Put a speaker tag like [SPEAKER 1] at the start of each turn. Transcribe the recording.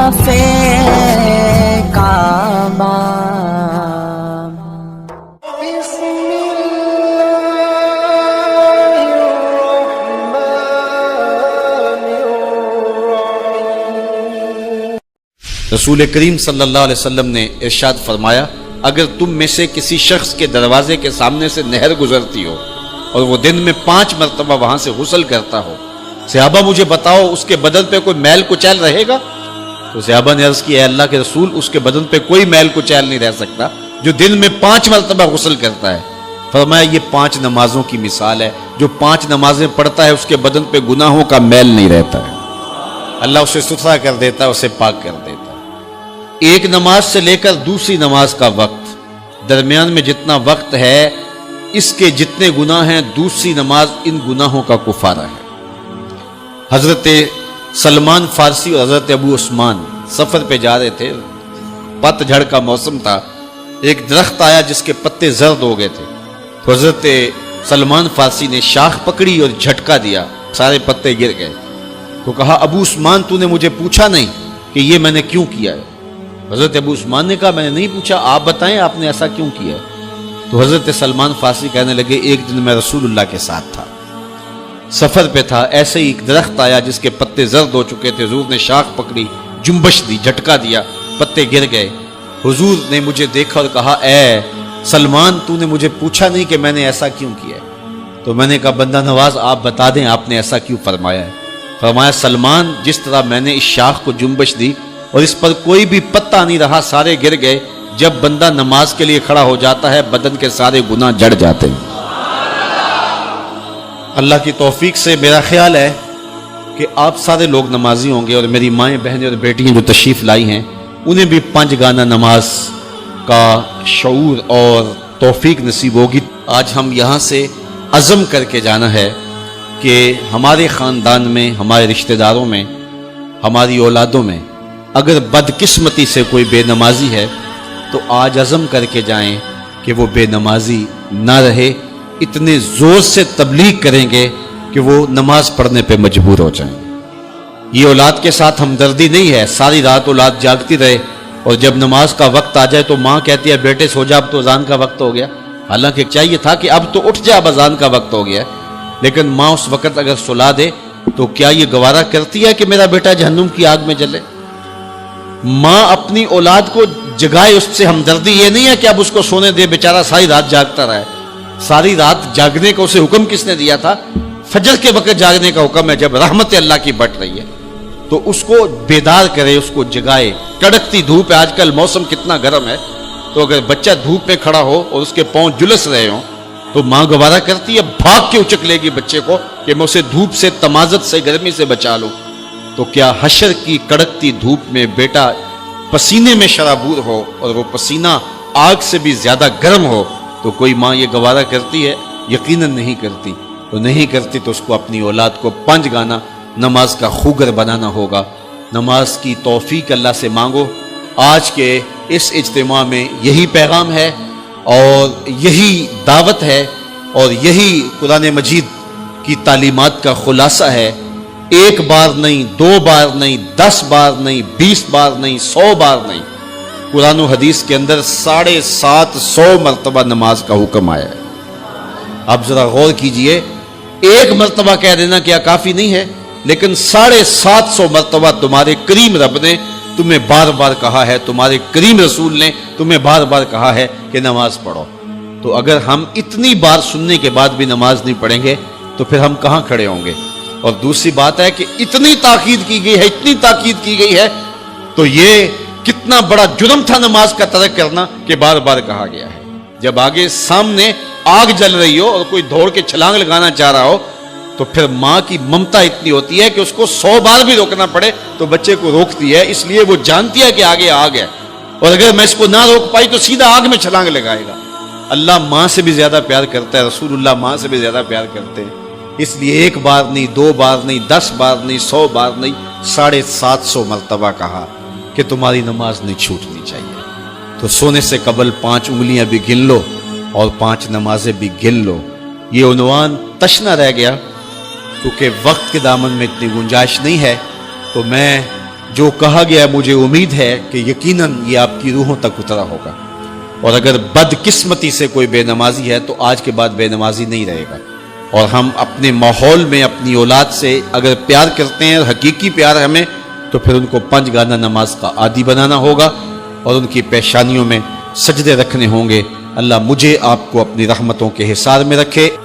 [SPEAKER 1] صفے کعبہ
[SPEAKER 2] رسول کریم صلی اللہ علیہ وسلم نے ارشاد فرمایا، اگر تم میں سے کسی شخص کے دروازے کے سامنے سے نہر گزرتی ہو اور وہ دن میں 5 مرتبہ وہاں سے غسل کرتا ہو، صحابہ مجھے بتاؤ اس کے بدن پہ کوئی میل کچیل رہے گا؟ تو صحابہ نے عرض کی، اے اللہ کے رسول، اس کے بدن پہ کوئی میل کچیل نہیں رہ سکتا جو دن میں 5 مرتبہ غسل کرتا ہے۔ فرمایا یہ 5 نمازوں کی مثال ہے، جو 5 نمازیں پڑھتا ہے اس کے بدن پہ گناہوں کا میل نہیں رہتا ہے، اللہ اسے ستھرا کر دیتا ہے، اسے پاک کر دیتا ہے۔ ایک نماز سے لے کر دوسری نماز کا وقت، درمیان میں جتنا وقت ہے اس کے جتنے گناہ ہیں، دوسری نماز ان گناہوں کا کفارہ ہے۔ حضرت سلمان فارسی اور حضرت ابو عثمان سفر پہ جا رہے تھے، پت جھڑ کا موسم تھا، ایک درخت آیا جس کے پتے زرد ہو گئے تھے، تو حضرت سلمان فارسی نے شاخ پکڑی اور جھٹکا دیا، سارے پتے گر گئے۔ تو کہا، ابو عثمان تو نے مجھے پوچھا نہیں کہ یہ میں نے کیوں کیا ہے؟ حضرت ابو عثمان نے کہا، میں نے نہیں پوچھا، آپ بتائیں آپ نے ایسا کیوں کیا ہے؟ تو حضرت سلمان فارسی کہنے لگے، ایک دن میں رسول اللہ کے ساتھ تھا، سفر پہ تھا، ایسے ہی ایک درخت آیا جس کے پتے زرد ہو چکے تھے، حضور نے شاخ پکڑی، جنبش دی، جھٹکا دیا، پتے گر گئے۔ حضور نے مجھے دیکھا اور کہا، اے سلمان تو نے مجھے پوچھا نہیں کہ میں نے ایسا کیوں کیا ہے؟ تو میں نے کہا، بندہ نواز آپ بتا دیں آپ نے ایسا کیوں فرمایا ہے؟ فرمایا، سلمان جس طرح میں نے اس شاخ کو جنبش دی اور اس پر کوئی بھی پتہ نہیں رہا، سارے گر گئے، جب بندہ نماز کے لیے کھڑا ہو جاتا ہے بدن کے سارے گناہ جڑ جاتے ہیں۔ اللہ کی توفیق سے میرا خیال ہے کہ آپ سارے لوگ نمازی ہوں گے، اور میری مائیں بہنیں اور بیٹیاں جو تشریف لائی ہیں انہیں بھی 5 گانا نماز کا شعور اور توفیق نصیب ہوگی۔ آج ہم یہاں سے عزم کر کے جانا ہے کہ ہمارے خاندان میں، ہمارے رشتہ داروں میں، ہماری اولادوں میں اگر بدقسمتی سے کوئی بے نمازی ہے تو آج عزم کر کے جائیں کہ وہ بے نمازی نہ رہے، اتنے زور سے تبلیغ کریں گے کہ وہ نماز پڑھنے پہ مجبور ہو جائیں۔ یہ اولاد کے ساتھ ہمدردی نہیں ہے، ساری رات اولاد جاگتی رہے اور جب نماز کا وقت آ جائے تو ماں کہتی ہے بیٹے سو جا، اب تو اذان کا وقت ہو گیا، حالانکہ چاہیے تھا کہ اب تو اٹھ جا، اب اذان کا وقت ہو گیا، لیکن ماں اس وقت اگر سلا دے تو کیا یہ گوارا کرتی ہے کہ میرا بیٹا جہنم کی آگ میں جلے؟ ماں اپنی اولاد کو جگائے، اس سے ہمدردی یہ نہیں ہے کہ اب اس کو سونے دے، بیچارہ ساری رات جاگتا رہے۔ ساری رات جاگنے کا اسے حکم کس نے دیا تھا؟ فجر کے وقت جاگنے کا حکم ہے، جب رحمت اللہ کی بٹ رہی ہے تو اس کو بیدار کرے، اس کو جگائے۔ کڑکتی دھوپ ہے، آج کل موسم کتنا گرم ہے، تو اگر بچہ دھوپ میں کھڑا ہو اور اس کے پاؤں جلس رہے ہوں تو ماں گوارا کرتی ہے، بھاگ کے اچک لے گی بچے کو کہ میں اسے دھوپ سے، تمازت سے، گرمی سے بچا لوں۔ تو کیا حشر کی کڑکتی دھوپ میں بیٹا پسینے میں شرابور ہو اور وہ پسینہ آگ سے بھی زیادہ گرم ہو تو کوئی ماں یہ گوارا کرتی ہے؟ یقیناً نہیں کرتی۔ تو نہیں کرتی تو اس کو اپنی اولاد کو 5 گانا نماز کا خوگر بنانا ہوگا۔ نماز کی توفیق اللہ سے مانگو۔ آج کے اس اجتماع میں یہی پیغام ہے اور یہی دعوت ہے اور یہی قرآن مجید کی تعلیمات کا خلاصہ ہے۔ 1 بار نہیں، 2 بار نہیں، 10 بار نہیں، 20 بار نہیں، 100 بار نہیں، قرآن و حدیث کے اندر 750 مرتبہ نماز کا حکم آیا ہے۔ آپ ذرا غور کیجئے، 1 مرتبہ کہہ دینا کیا کافی نہیں ہے؟ لیکن 750 مرتبہ تمہارے کریم رب نے تمہیں بار بار کہا ہے، تمہارے کریم رسول نے تمہیں بار بار کہا ہے کہ نماز پڑھو۔ تو اگر ہم اتنی بار سننے کے بعد بھی نماز نہیں پڑھیں گے تو پھر ہم کہاں کھڑے ہوں گے؟ اور دوسری بات ہے کہ اتنی تاکید کی گئی ہے، اتنی تاکید کی گئی ہے، تو یہ کتنا بڑا جرم تھا نماز کا ترک کرنا کہ بار بار کہا گیا ہے۔ جب آگے سامنے آگ جل رہی ہو اور کوئی دوڑ کے چھلانگ لگانا چاہ رہا ہو تو پھر ماں کی ممتا اتنی ہوتی ہے کہ اس کو 100 بار بھی روکنا پڑے تو بچے کو روکتی ہے، اس لیے وہ جانتی ہے کہ آگے آگ ہے، اور اگر میں اس کو نہ روک پائی تو سیدھا آگ میں چھلانگ لگائے گا۔ اللہ ماں سے بھی زیادہ پیار کرتا ہے، رسول اللہ ماں سے بھی زیادہ پیار کرتے ہیں، اس لیے 1 بار نہیں، 2 بار نہیں، 10 بار نہیں، 100 بار نہیں، 750 مرتبہ کہا کہ تمہاری نماز نہیں چھوٹنی چاہیے۔ تو سونے سے قبل 5 انگلیاں بھی گن لو اور 5 نمازیں بھی گن لو۔ یہ عنوان تشنا رہ گیا کیونکہ وقت کے دامن میں اتنی گنجائش نہیں ہے، تو میں جو کہا گیا مجھے امید ہے کہ یقیناً یہ آپ کی روحوں تک اترا ہوگا، اور اگر بدقسمتی سے کوئی بے نمازی ہے تو آج کے بعد بے نمازی نہیں رہے گا۔ اور ہم اپنے ماحول میں اپنی اولاد سے اگر پیار کرتے ہیں، حقیقی پیار ہمیں، تو پھر ان کو 5 گانا نماز کا عادی بنانا ہوگا اور ان کی پیشانیوں میں سجدے رکھنے ہوں گے۔ اللہ مجھے آپ کو اپنی رحمتوں کے حصار میں رکھے۔